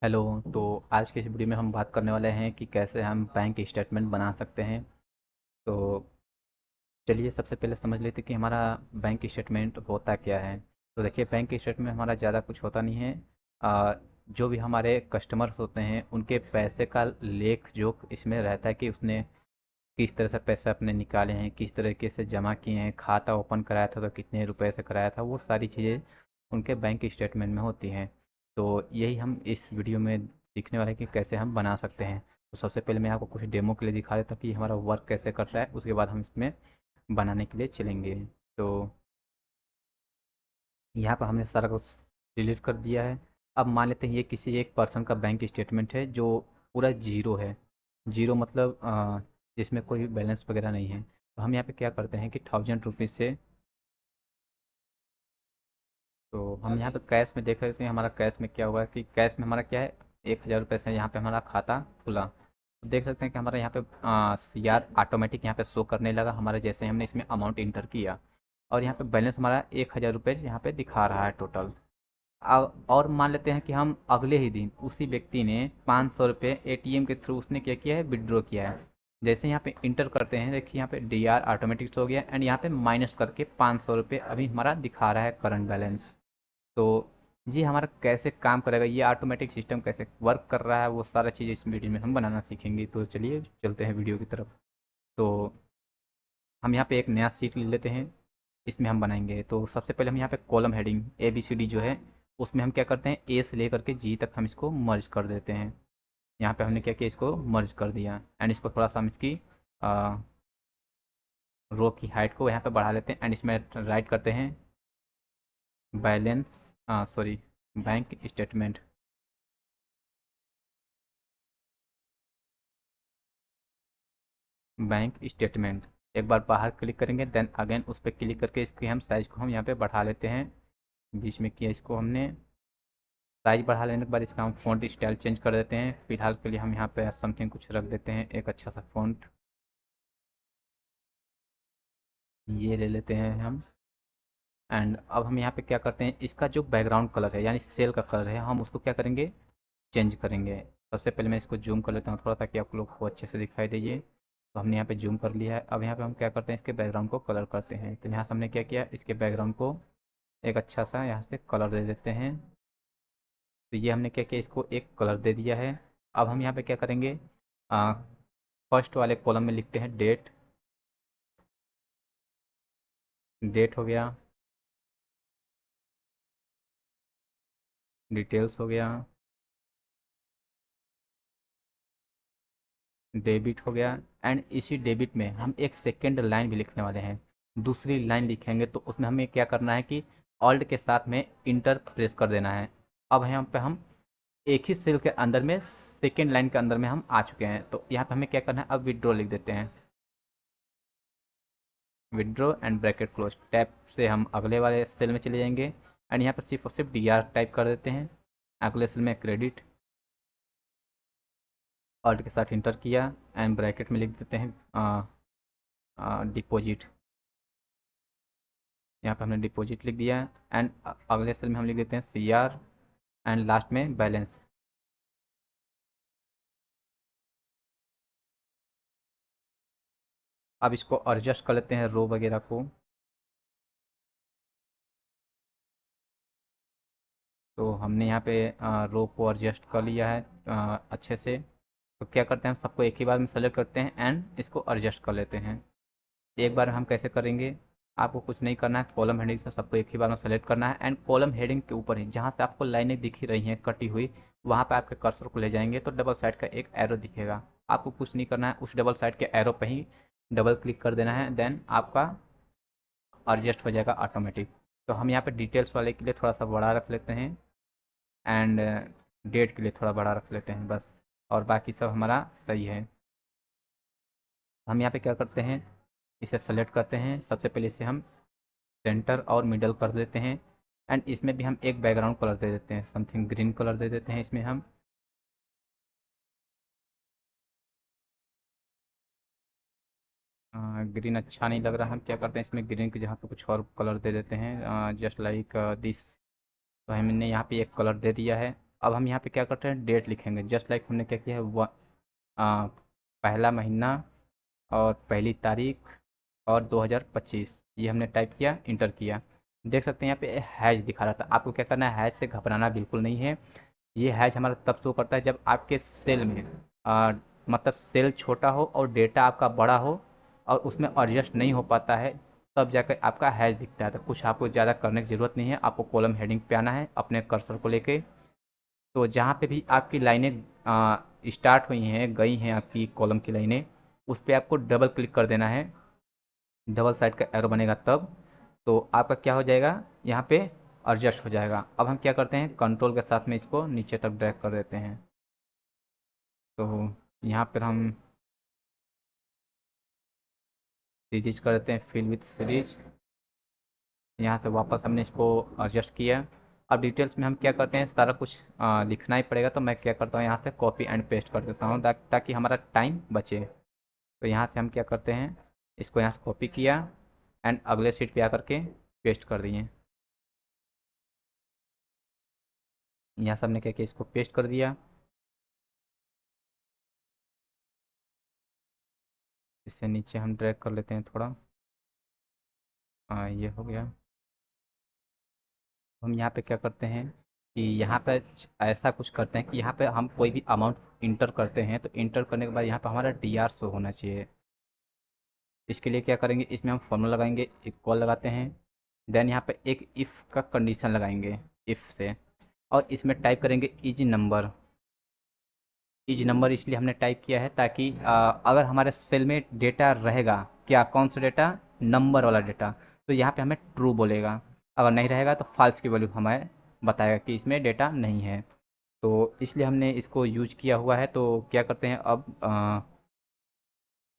Hello. तो आज के इस वीडियो में हम बात करने वाले हैं कि कैसे हम बैंक स्टेटमेंट बना सकते हैं। तो चलिए सबसे पहले समझ लेते हैं कि हमारा बैंक स्टेटमेंट होता क्या है। तो देखिए, बैंक स्टेटमेंट हमारा ज़्यादा कुछ होता नहीं है। जो भी हमारे कस्टमर्स होते हैं उनके पैसे का लेख जोख इसमें रहता है कि उसने किस तरह से पैसे अपने निकाले हैं, किस तरीके से जमा किए हैं, खाता ओपन कराया था तो कितने रुपए से कराया था, वो सारी चीज़ें उनके बैंक स्टेटमेंट में होती हैं। तो यही हम इस वीडियो में सीखने वाले हैं कि कैसे हम बना सकते हैं। तो सबसे पहले मैं आपको कुछ डेमो के लिए दिखा देता हूँ कि हमारा वर्क कैसे करता है, उसके बाद हम इसमें बनाने के लिए चलेंगे। तो यहाँ पर हमने सारा कुछ डिलीट कर दिया है। अब मान लेते हैं ये किसी एक पर्सन का बैंक स्टेटमेंट है जो पूरा जीरो है। जीरो मतलब जिसमें कोई भी बैलेंस वगैरह नहीं है। तो हम यहाँ पे क्या करते हैं कि 1000 रुपीज़ से, तो हम यहाँ पे कैश में देख लेते हैं हमारा कैश में क्या हुआ है कि कैश में हमारा क्या है, 1000 रुपये से यहाँ पे हमारा खाता खुला। तो देख सकते हैं कि हमारा यहाँ पे सी आर ऑटोमेटिक यहाँ पे शो करने लगा हमारा, जैसे हमने इसमें अमाउंट इंटर किया। और यहाँ पे बैलेंस हमारा 1000 रुपये यहाँ पे दिखा रहा है टोटल। और मान लेते हैं कि हम अगले ही दिन उसी व्यक्ति ने 500 रुपये एटीएम के थ्रू उसने क्या किया है, विड्रॉ किया है। जैसे यहाँ पे इंटर करते हैं, देखिए यहाँ पे डी आर ऑटोमेटिक हो गया एंड यहाँ पे माइनस करके 500 रुपये अभी हमारा दिखा रहा है करंट बैलेंस। तो ये हमारा कैसे काम करेगा, ये ऑटोमेटिक सिस्टम कैसे वर्क कर रहा है, वो सारा चीज़ इस वीडियो में हम बनाना सीखेंगे। तो चलिए चलते हैं वीडियो की तरफ। तो हम यहाँ पे एक नया सीट ले लेते हैं, इसमें हम बनाएंगे। तो सबसे पहले हम यहाँ पे column heading A B C D जो है उसमें हम क्या करते हैं, ए से लेकर के जी तक हम इसको मर्ज कर देते हैं। यहाँ पे हमने क्या किया, इसको मर्ज कर दिया एंड इसको थोड़ा सा हम इसकी रो की हाइट को यहाँ पे बढ़ा लेते हैं एंड इसमें राइट करते हैं balance, sorry, bank statement. Bank statement एक बार बाहर क्लिक करेंगे, देन अगेन उस पर क्लिक करके इसकी हम साइज को हम यहाँ पे बढ़ा लेते हैं। बीच में किया इसको हमने, साइज बढ़ा लेने के बाद इसका हम फ़ॉन्ट स्टाइल चेंज कर देते हैं। फिलहाल के लिए हम यहाँ पे समथिंग कुछ रख देते हैं, एक अच्छा सा फ़ॉन्ट ये ले लेते हैं हम। एंड अब हम यहाँ पे क्या करते हैं, इसका जो बैकग्राउंड कलर है यानी सेल का कलर है, हम उसको क्या करेंगे, चेंज करेंगे। सबसे पहले मैं इसको जूम कर लेता हूँ थोड़ा, ताकि आप लोग को अच्छे से दिखाई दे ये। तो हमने यहाँ पे जूम कर लिया है। अब यहाँ पे हम क्या करते हैं, इसके बैकग्राउंड को कलर करते हैं। तो यहाँ से हमने क्या किया, इसके बैकग्राउंड को एक अच्छा सा यहाँ से कलर दे देते हैं। तो ये हमने क्या किया, इसको एक कलर दे दिया है। अब हम यहाँ पे क्या करेंगे, फर्स्ट वाले कॉलम में लिखते हैं डेट। डेट हो गया, डिटेल्स हो गया, डेबिट हो गया। एंड इसी डेबिट में हम एक सेकेंड लाइन भी लिखने वाले हैं। दूसरी लाइन लिखेंगे तो उसमें हमें क्या करना है कि ऑल्ट के साथ में इंटर प्रेस कर देना है। अब यहाँ पे हम एक ही सेल के अंदर में सेकेंड लाइन के अंदर में हम आ चुके हैं। तो यहाँ पे हमें क्या करना है, अब विड्रॉ लिख देते हैं। Withdraw and bracket close tap से हम अगले वाले सेल में चले जाएंगे एंड यहाँ पर सिर्फ और सिर्फ डी आर टाइप कर देते हैं। अगले सेल में क्रेडिट, ऑल्ट के साथ इंटर किया एंड ब्रैकेट में लिख देते हैं डिपॉजिट। यहाँ पे हमने डिपॉजिट लिख दिया एंड अगले सेल में हम लिख देते हैं सी आर एंड लास्ट में बैलेंस। अब इसको एडजस्ट कर लेते हैं रो वगैरह को। तो हमने यहाँ पे रो को एडजस्ट कर लिया है अच्छे से। तो क्या करते हैं, हम सबको एक ही बार में सेलेक्ट करते हैं एंड इसको एडजस्ट कर लेते हैं। एक बार हम कैसे करेंगे, आपको कुछ नहीं करना है, कॉलम हेडिंग से सबको एक ही बार में सेलेक्ट करना है एंड कॉलम हेडिंग के ऊपर ही जहाँ से आपको लाइनें दिख रही हैं कटी हुई, वहाँ पे आपके कर्सर को ले जाएंगे तो डबल साइड का एक एरो दिखेगा। आपको कुछ नहीं करना है, उस डबल साइड के एरो पे ही डबल क्लिक कर देना है, देन आपका एडजस्ट हो जाएगा ऑटोमेटिक। तो हम यहाँ पे डिटेल्स वाले के लिए थोड़ा सा बड़ा रख लेते हैं एंड डेट के लिए थोड़ा बड़ा रख लेते हैं बस, और बाकी सब हमारा सही है। हम यहाँ पे क्या करते हैं, इसे सेलेक्ट करते हैं। सबसे पहले इसे हम सेंटर और मिडल कर देते हैं एंड इसमें भी हम एक बैकग्राउंड कलर दे देते हैं, समथिंग ग्रीन कलर दे देते हैं इसमें हम। ग्रीन अच्छा नहीं लग रहा, हम क्या करते हैं, इसमें ग्रीन की जगह पे कुछ और कलर दे देते हैं, जस्ट लाइक दिस। तो हमने यहाँ पे एक कलर दे दिया है। अब हम यहाँ पे क्या करते हैं, डेट लिखेंगे, जस्ट लाइक हमने क्या किया है, पहला महीना और पहली तारीख और 2025 ये हमने टाइप किया, इंटर किया। देख सकते हैं यहाँ पे हैश दिखा रहा था। आपको क्या करना है, हैश से घबराना बिल्कुल नहीं है। ये हैश हमारा तब शो करता है जब आपके सेल में मतलब सेल छोटा हो और डेटा आपका बड़ा हो और उसमें एडजस्ट नहीं हो पाता है, तब जाकर आपका हैश दिखता है। तो कुछ आपको ज़्यादा करने की ज़रूरत नहीं है, आपको कॉलम हेडिंग पे आना है अपने कर्सर को लेके। तो जहाँ पे भी आपकी लाइनें स्टार्ट हुई हैं, गई हैं आपकी कॉलम की लाइनें, उस पर आपको डबल क्लिक कर देना है। डबल साइड का एरो बनेगा तब, तो आपका क्या हो जाएगा, यहाँ पे एडजस्ट हो जाएगा। अब हम क्या करते हैं, कंट्रोल के साथ में इसको नीचे तक ड्रैग कर देते हैं। तो यहाँ पर हम सीरीज कर देते हैं, फिल विथ सीरीज। यहाँ से वापस हमने इसको एडजस्ट किया। अब डिटेल्स में हम क्या करते हैं, सारा कुछ लिखना ही पड़ेगा, तो मैं क्या करता हूँ, यहाँ से कॉपी एंड पेस्ट कर देता हूँ ताकि हमारा टाइम बचे। तो यहाँ से हम क्या करते हैं, इसको यहाँ से कॉपी किया एंड अगले शीट पे आकर के पेस्ट कर दिए। यहाँ से हमने क्या किया, इसको पेस्ट कर दिया। इससे नीचे हम ड्रैग कर लेते हैं थोड़ा। हाँ, ये हो गया। हम यहाँ पे क्या करते हैं कि यहाँ पे ऐसा कुछ करते हैं कि यहाँ पे हम कोई भी अमाउंट इंटर करते हैं, तो इंटर करने के बाद यहाँ पे हमारा डी आर शो होना चाहिए। इसके लिए क्या करेंगे, इसमें हम फॉर्मूला लगाएंगे, इक्वल लगाते हैं, देन यहाँ पे एक इफ़ का कंडीशन लगाएंगे, इफ़ से, और इसमें टाइप करेंगे इज नंबर। इज नंबर इसलिए हमने टाइप किया है ताकि अगर हमारे सेल में डेटा रहेगा, क्या कौन सा डेटा, नंबर वाला डेटा, तो यहाँ पे हमें ट्रू बोलेगा। अगर नहीं रहेगा तो फॉल्स की वैल्यू हमें बताएगा कि इसमें डेटा नहीं है। तो इसलिए हमने इसको यूज किया हुआ है। तो क्या करते हैं, अब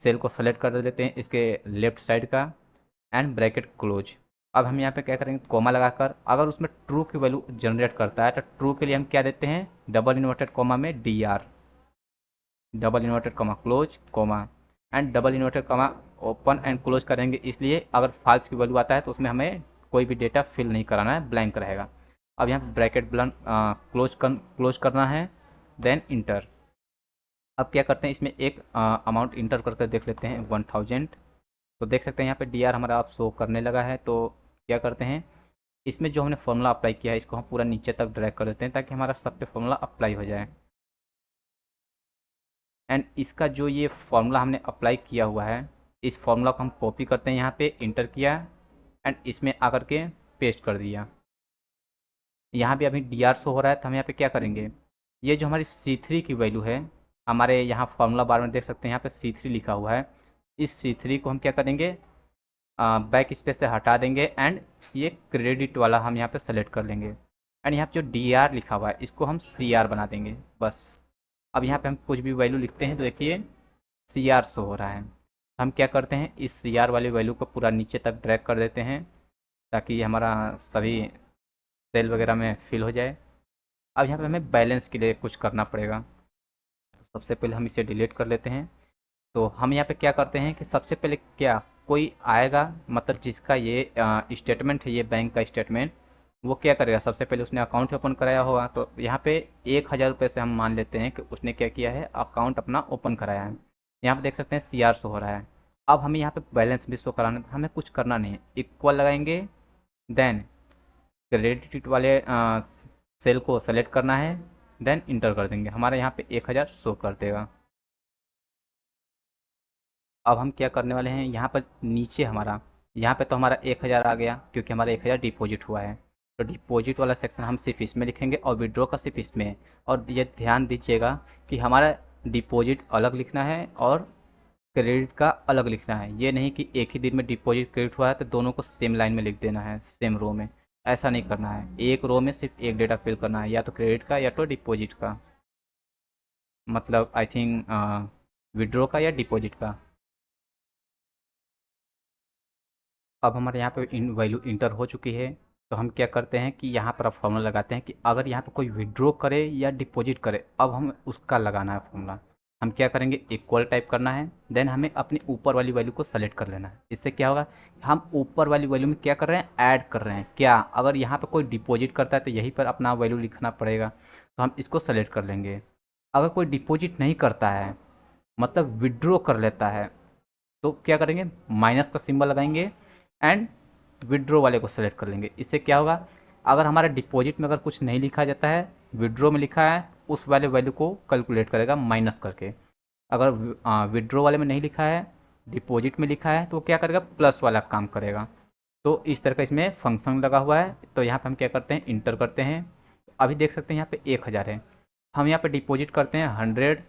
सेल को सेलेक्ट कर देते हैं इसके लेफ्ट साइड का एंड ब्रैकेट क्लोज। अब हम यहाँ पे क्या करेंगे, कोमा लगाकर, अगर उसमें ट्रू की वैल्यू जनरेट करता है तो ट्रू के लिए हम क्या देते हैं, डबल इन्वर्टेड कोमा में D R, double inverted comma close comma, and double inverted comma open and close करेंगे, इसलिए अगर फॉल्स की वैल्यू आता है तो उसमें हमें कोई भी डेटा फिल नहीं कराना है, ब्लैंक रहेगा। अब यहाँ ब्रैकेट ब्लैंक क्लोज करना है, देन इंटर। अब क्या करते हैं, इसमें एक अमाउंट इंटर करके देख लेते हैं, 1000। तो देख सकते हैं यहाँ पे डी आर हमारा आप शो करने लगा है। तो क्या करते हैं, इसमें जो हमने फॉर्मूला अप्लाई किया है इसको हम पूरा नीचे तक ड्रैग कर देते हैं ताकि हमारा सब पे फॉर्मूला अप्लाई हो जाए। एंड इसका जो ये फॉर्मूला हमने अप्लाई किया हुआ है, इस फॉर्मूला को हम कॉपी करते हैं, यहाँ पे इंटर किया एंड इसमें आकर के पेस्ट कर दिया। यहाँ पे अभी डी आर शो हो रहा है, तो हम यहाँ पे क्या करेंगे, ये जो हमारी C3 की वैल्यू है, हमारे यहाँ फॉर्मूला बार में देख सकते हैं यहाँ पे C3 लिखा हुआ है, इस C3 को हम क्या करेंगे, बैक स्पेस से हटा देंगे एंड ये क्रेडिट वाला हम यहाँ पे सेलेक्ट कर लेंगे। एंड यहाँ पे जो डी आर लिखा हुआ है इसको हम सी आर बना देंगे बस। अब यहाँ पे हम कुछ भी वैल्यू लिखते हैं तो देखिए सी आर शो हो रहा है। हम क्या करते हैं, इस सी आर वाली वैल्यू को पूरा नीचे तक ड्रैग कर देते हैं ताकि ये हमारा सभी सेल वगैरह में फिल हो जाए। अब यहाँ पे हमें बैलेंस के लिए कुछ करना पड़ेगा। तो सबसे पहले हम इसे डिलीट कर लेते हैं। तो हम यहाँ पे क्या करते हैं कि सबसे पहले क्या, कोई आएगा मतलब जिसका ये स्टेटमेंट है, ये बैंक का स्टेटमेंट, वो क्या करेगा, सबसे पहले उसने अकाउंट ओपन कराया होगा। तो यहाँ पे 1000 रुपये से हम मान लेते हैं कि उसने क्या किया है, अकाउंट अपना ओपन कराया है। यहाँ पे देख सकते हैं सी आर शो हो रहा है। अब हमें यहाँ पे बैलेंस भी शो कराना है, हमें कुछ करना नहीं है, इक्वल लगाएंगे, देन क्रेडिट वाले सेल को सेलेक्ट करना है, देन इंटर कर देंगे, हमारे यहाँ पे 1000 शो कर देगा। अब हम क्या करने वाले हैं, यहाँ पर नीचे हमारा, यहाँ पे तो हमारा 1000 आ गया क्योंकि हमारा 1000 डिपॉजिट हुआ है। तो डिपॉजिट वाला सेक्शन हम सिर्फ इसमें लिखेंगे और विड्रॉ का सिर्फ इसमें है। और ये ध्यान दीजिएगा कि हमारा डिपॉजिट अलग लिखना है और क्रेडिट का अलग लिखना है। ये नहीं कि एक ही दिन में डिपॉजिट क्रेडिट हुआ है तो दोनों को सेम लाइन में लिख देना है, सेम रो में। ऐसा नहीं करना है, एक रो में सिर्फ एक डेटा फिल करना है, या तो क्रेडिट का या तो डिपॉजिट का, मतलब आई थिंक विड्रॉ का या डिपॉजिट का। अब हमारे यहाँ पे इन वैल्यू इंटर हो चुकी है। तो हम क्या करते हैं कि यहाँ पर अब फॉर्मूला लगाते हैं कि अगर यहाँ पे कोई विड्रॉ करे या डिपॉजिट करे, अब हम उसका लगाना है फॉर्मूला। हम क्या करेंगे, इक्वल टाइप करना है, देन हमें अपनी ऊपर वाली वैल्यू को सेलेक्ट कर लेना है। इससे क्या होगा, हम ऊपर वाली वैल्यू में क्या कर रहे हैं, ऐड कर रहे हैं। क्या, अगर यहाँ पे कोई डिपॉजिट करता है तो यहीं पर अपना वैल्यू लिखना पड़ेगा। तो हम इसको सेलेक्ट कर लेंगे। अगर कोई डिपॉजिट नहीं करता है, मतलब विड्रॉ कर लेता है, तो क्या करेंगे, माइनस का सिंबल लगाएंगे एंड विड्रॉ वाले को सेलेक्ट कर लेंगे। इससे क्या होगा, अगर हमारे डिपॉजिट में अगर कुछ नहीं लिखा जाता है, विड्रॉ में लिखा है, उस वाले वैल्यू को कैलकुलेट करेगा माइनस करके। अगर विड्रॉ वाले में नहीं लिखा है, डिपॉजिट में लिखा है, तो क्या करेगा, प्लस वाला काम करेगा। तो इस तरह का इसमें फंक्शन लगा हुआ है। तो यहाँ पे हम क्या करते हैं, इंटर करते हैं। अभी देख सकते हैं यहाँ पे 1000 है। हम यहाँ पे डिपॉजिट करते हैं 100,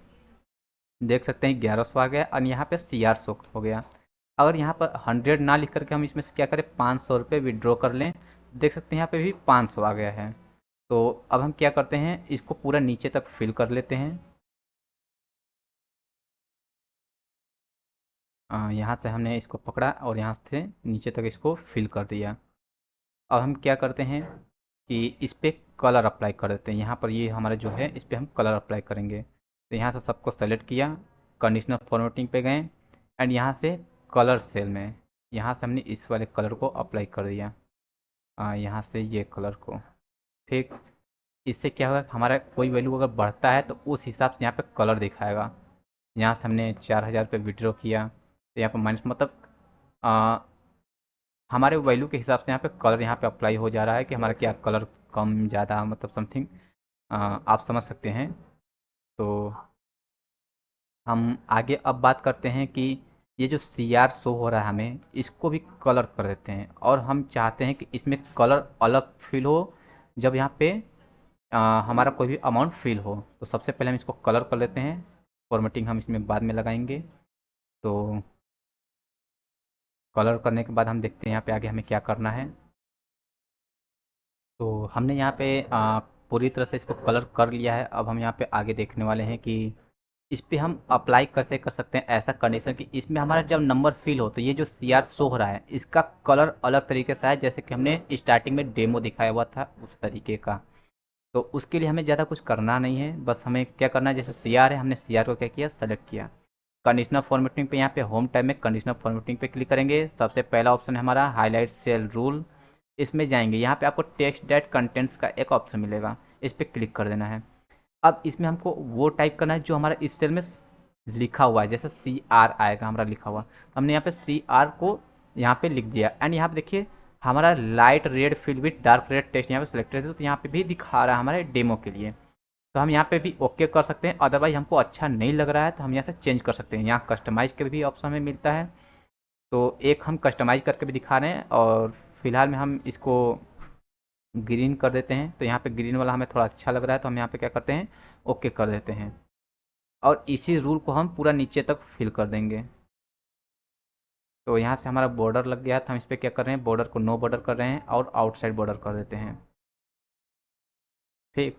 देख सकते हैं 1100 आ गया, और यहाँ पे CR100 हो गया। अगर यहाँ पर 100 ना लिख करके हम इसमें से क्या करें, 500 रुपये विड्रॉ कर लें, देख सकते हैं यहाँ पे भी 500 आ गया है। तो अब हम क्या करते हैं, इसको पूरा नीचे तक फिल कर लेते हैं। यहाँ से हमने इसको पकड़ा और यहाँ से नीचे तक इसको फिल कर दिया। अब हम क्या करते हैं कि इस पर कलर अप्लाई कर देते हैं। यहाँ पर ये हमारा जो है, इस पर हम कलर अप्लाई करेंगे। तो यहाँ से सबको सेलेक्ट किया, कंडीशनल फॉर्मेटिंग पे गए, एंड यहाँ से कलर सेल में यहाँ से हमने इस वाले कलर को अप्लाई कर दिया, यहाँ से ये कलर को। ठीक, इससे क्या होगा, हमारा कोई वैल्यू अगर बढ़ता है तो उस हिसाब से यहाँ पे कलर दिखाएगा। यहाँ से हमने 4000 पे विड्रॉ किया, तो यहाँ पर माइनस, मतलब आ, हमारे वैल्यू के हिसाब से यहाँ पे कलर यहाँ पे अप्लाई हो जा रहा है कि हमारा क्या कलर कम ज़्यादा, मतलब समथिंग आप समझ सकते हैं। तो हम आगे अब बात करते हैं कि ये जो CR शो हो रहा है, हमें इसको भी कलर कर देते हैं। और हम चाहते हैं कि इसमें कलर अलग फिल हो जब यहाँ पे हमारा कोई भी अमाउंट फिल हो। तो सबसे पहले हम इसको कलर कर लेते हैं, फॉर्मेटिंग हम इसमें बाद में लगाएंगे। तो कलर करने के बाद हम देखते हैं यहाँ पे आगे हमें क्या करना है। तो हमने यहाँ पे पूरी तरह से इसको कलर कर लिया है। अब हम यहाँ पे आगे देखने वाले हैं कि इस पे हम अप्लाई कैसे कर सकते हैं ऐसा कंडीशन कि इसमें हमारा जब नंबर फिल हो तो ये जो CR शो हो रहा है इसका कलर अलग तरीके से है, जैसे कि हमने स्टार्टिंग में डेमो दिखाया हुआ था उस तरीके का। तो उसके लिए हमें ज़्यादा कुछ करना नहीं है, बस हमें क्या करना है, जैसे CR है, हमने CR को क्या किया, सेलेक्ट किया। कंडीशनल फॉर्मेटिंग पे यहाँ पे होम टैब में कंडीशनल फॉर्मेटिंग पे क्लिक करेंगे। सबसे पहला ऑप्शन है हमारा हाईलाइट सेल रूल, इसमें जाएंगे। यहाँ पे आपको टेक्स्ट डेट कंटेंट्स का एक ऑप्शन मिलेगा, इस पर क्लिक कर देना है। अब इसमें हमको वो टाइप करना है जो हमारा इस सेल में लिखा हुआ है, जैसे CR आएगा हमारा लिखा हुआ, तो हमने यहाँ पे CR को यहाँ पे लिख दिया। एंड यहाँ पे देखिए हमारा light red fill with dark red text यहाँ पे सिलेक्टेड है, तो यहाँ पे भी दिखा रहा है हमारे डेमो के लिए। तो हम यहाँ पे भी ओके कर सकते हैं। अदरवाइज हमको अच्छा नहीं लग रहा है तो हम यहाँ से चेंज कर सकते हैं। यहाँ कस्टमाइज के भी ऑप्शन हमें मिलता है, तो एक हम कस्टमाइज करके भी दिखा रहे हैं, और फिलहाल में हम इसको ग्रीन कर देते हैं। तो यहाँ पे ग्रीन वाला हमें थोड़ा अच्छा लग रहा है, तो हम यहाँ पे क्या करते हैं, ओके कर देते हैं। और इसी रूल को हम पूरा नीचे तक फिल कर देंगे। तो यहाँ से हमारा बॉर्डर लग गया था, हम इस पर क्या कर रहे हैं, बॉर्डर को नो बॉर्डर कर रहे हैं और आउटसाइड बॉर्डर कर देते हैं। ठीक,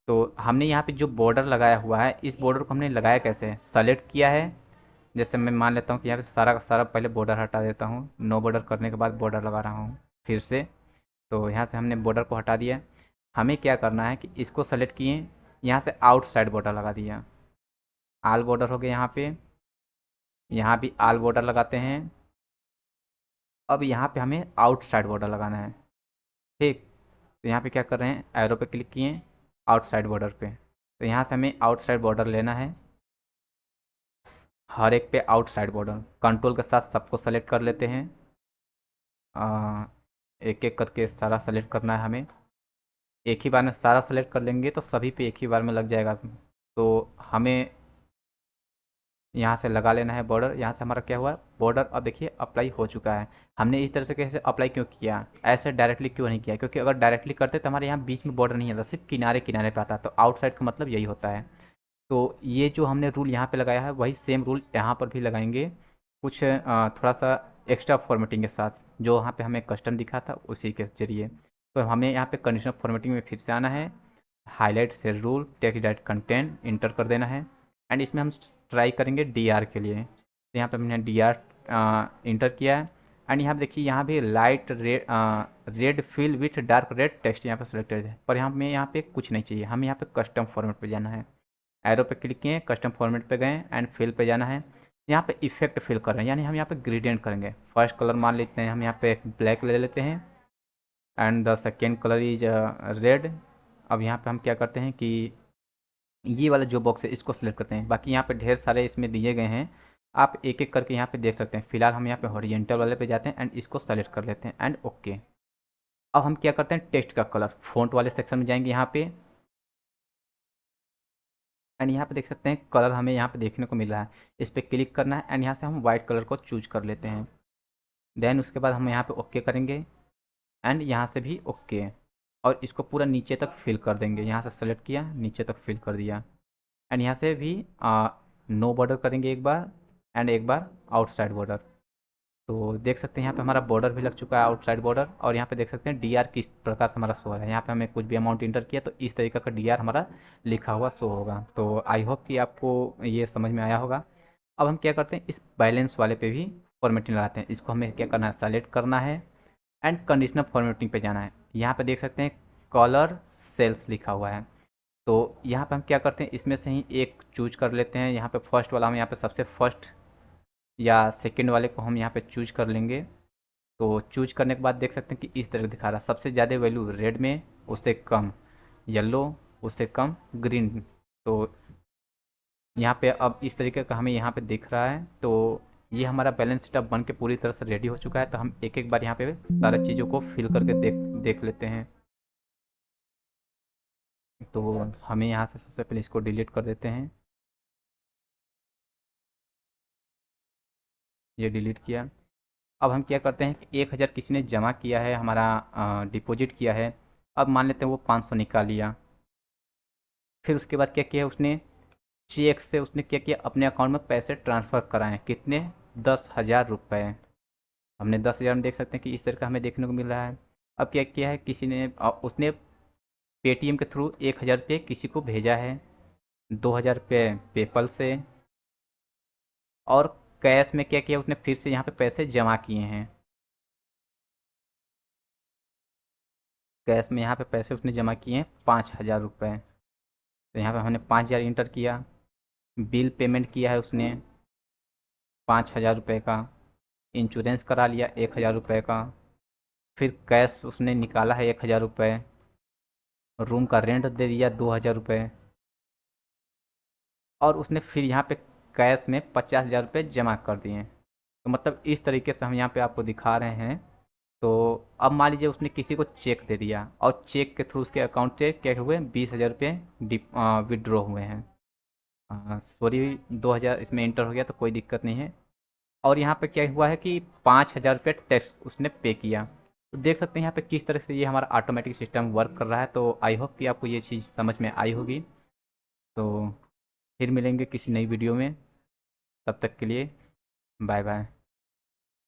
तो हमने यहाँ पे जो बॉर्डर लगाया हुआ है, इस बॉर्डर को हमने लगाया कैसे, सेलेक्ट किया है। जैसे मैं मान लेता हूँ कि यहाँ पे सारा का सारा पहले बॉर्डर हटा देता हूँ, नो बॉर्डर करने के बाद बॉर्डर लगा रहा हूँ फिर से। तो यहाँ से हमने बॉर्डर को हटा दिया। हमें क्या करना है कि इसको सेलेक्ट किए, यहाँ से आउटसाइड बॉर्डर लगा दिया, आल बॉर्डर हो गया यहाँ पे। यहाँ भी आल बॉर्डर लगाते हैं। अब यहाँ पे हमें आउटसाइड बॉर्डर लगाना है। ठीक, तो यहाँ पे क्या कर रहे हैं, एरो पे क्लिक किए, आउटसाइड बॉर्डर पे। तो यहाँ से हमें आउटसाइड बॉर्डर लेना है, हर एक पे आउटसाइड बॉर्डर। कंट्रोल के साथ सबको सेलेक्ट कर लेते हैं, एक एक करके सारा सेलेक्ट करना है हमें। एक ही बार में सारा सेलेक्ट कर लेंगे तो सभी पे एक ही बार में लग जाएगा। तो हमें यहाँ से लगा लेना है बॉर्डर। यहाँ से हमारा क्या हुआ, बॉर्डर अब देखिए अप्लाई हो चुका है। हमने इस तरह से कैसे अप्लाई क्यों किया, ऐसे डायरेक्टली क्यों नहीं किया, क्योंकि अगर डायरेक्टली करते तो हमारे यहाँ बीच में बॉर्डर नहीं आता, सिर्फ किनारे किनारे पे आता। तो आउटसाइड का मतलब यही होता है। तो ये जो हमने रूल यहाँ पे लगाया है वही सेम रूल यहाँ पर भी लगाएंगे, कुछ थोड़ा सा एक्स्ट्रा फॉर्मेटिंग के साथ, जो वहाँ पे हमें कस्टम दिखा था उसी के जरिए। तो हमें यहाँ पे कंडीशनल फॉर्मेटिंग में फिर से आना है, highlight cell rule text that content enter कर देना है। एंड इसमें हम ट्राई करेंगे DR के लिए। तो यहाँ पे हमने DR इंटर किया है। एंड यहाँ पे देखिए यहाँ भी light red fill with dark red text यहाँ पे सिलेक्टेड है, पर हमें यहाँ पे कुछ नहीं चाहिए, हमें यहाँ पे कस्टम फॉर्मेट पे जाना है। एरो पे क्लिक किए, कस्टम फॉर्मेट पे गए एंड फिल पे जाना है। यहाँ पे इफेक्ट फिल कर रहे हैं, यानी हम यहाँ पे ग्रेडियंट करेंगे। फर्स्ट कलर मान लेते हैं हम, यहाँ पे ब्लैक ले लेते हैं and the second colour is red. अब यहाँ पे हम क्या करते हैं कि ये वाला जो बॉक्स है इसको सेलेक्ट करते हैं। बाकी यहाँ पे ढेर सारे इसमें दिए गए हैं, आप एक एक करके यहाँ पे देख सकते हैं। फिलहाल हम यहाँ पे हॉरिजेंटल वाले पे जाते हैं एंड इसको सेलेक्ट कर लेते हैं एंड ओके। अब हम क्या करते हैं, टेक्स्ट का कलर फ़ॉन्ट वाले सेक्शन में जाएंगे यहाँ पे, एंड यहाँ पे देख सकते हैं कलर हमें यहाँ पे देखने को मिल रहा है। इस पर क्लिक करना है एंड यहाँ से हम वाइट कलर को चूज कर लेते हैं। देन उसके बाद हम यहाँ पे ओके करेंगे एंड यहाँ से भी ओके, और इसको पूरा नीचे तक फिल कर देंगे। यहाँ से सेलेक्ट किया, नीचे तक फिल कर दिया, एंड यहाँ से भी नो बॉर्डर करेंगे एक बार, एंड एक बार आउटसाइड बॉर्डर। तो देख सकते हैं यहाँ पे हमारा बॉर्डर भी लग चुका है, आउटसाइड बॉर्डर। और यहाँ पे देख सकते हैं डी आर किस प्रकार से हमारा शो हो रहा है। यहाँ पे हमें कुछ भी अमाउंट इंटर किया तो इस तरीके का डी आर हमारा लिखा हुआ शो होगा। तो आई होप कि आपको ये समझ में आया होगा। अब हम क्या करते हैं, इस बैलेंस वाले पे भी फॉर्मेटिंग लगाते हैं। इसको हमें क्या करना है, सेलेक्ट करना है एंड कंडीशनल फॉर्मेटिंग पे जाना है। यहाँ पे देख सकते हैं कलर सेल्स लिखा हुआ है। तो यहाँ पे हम क्या करते हैं, इसमें से ही एक चूज कर लेते हैं। यहाँ पे फर्स्ट वाला हम यहाँ पे सबसे फर्स्ट या सेकंड वाले को हम यहाँ पे चूज कर लेंगे। तो चूज करने के बाद देख सकते हैं कि इस तरह दिखा रहा है, सबसे ज़्यादा वैल्यू रेड में, उससे कम येलो, उससे कम ग्रीन। तो यहाँ पे अब इस तरीके का हमें यहाँ पे दिख रहा है। तो ये हमारा बैलेंस शीट अब बन के पूरी तरह से रेडी हो चुका है। तो हम एक एक बार यहाँ पे सारी चीज़ों को फिल करके देख लेते हैं। तो हमें यहाँ से सबसे पहले इसको डिलीट कर देते हैं। ये डिलीट किया। अब हम क्या करते हैं कि 1000 किसी ने जमा किया है, हमारा डिपॉजिट किया है। अब मान लेते हैं वो 500 निकाल लिया। फिर उसके बाद क्या किया उसने, चेक से उसने क्या किया, अपने अकाउंट में पैसे ट्रांसफ़र कराएं। कितने, 10,000 रुपये। हमने 10,000 में देख सकते हैं कि इस तरह का हमें देखने को मिल रहा है। अब क्या किया है, किसी ने उसने पेटीएम के थ्रू 1,000 रुपये किसी को भेजा है, 2,000 रुपये पेपल से, और कैश में क्या किया उसने, फिर से यहाँ पे पैसे जमा किए हैं। कैश में यहाँ पे पैसे उसने जमा किए हैं 5,000 रुपये। तो यहाँ पे हमने 5,000 इंटर किया। बिल पेमेंट किया है उसने 5,000 रुपये का। इंश्योरेंस करा लिया 1,000 रुपये का। फिर कैश उसने निकाला है 1,000 रुपये। रूम का रेंट दे दिया 2,000 रुपये। और उसने फिर यहाँ पे कैश में 50,000 रुपये जमा कर दिए। तो मतलब इस तरीके से हम यहाँ पे आपको दिखा रहे हैं। तो अब मान लीजिए उसने किसी को चेक दे दिया और चेक के थ्रू उसके अकाउंट से क्या हुए, 20,000 रुपये विड्रॉ हुए हैं। सॉरी, 2,000 इसमें इंटर हो गया तो कोई दिक्कत नहीं है। और यहाँ पे क्या हुआ है कि 5,000 रुपये टैक्स उसने पे किया। तो देख सकते हैं यहाँ पे किस तरह से ये हमारा ऑटोमेटिक सिस्टम वर्क कर रहा है। तो आई होप कि आपको ये चीज़ समझ में आई होगी। तो फिर मिलेंगे किसी नई वीडियो में, तब तक के लिए बाय बाय।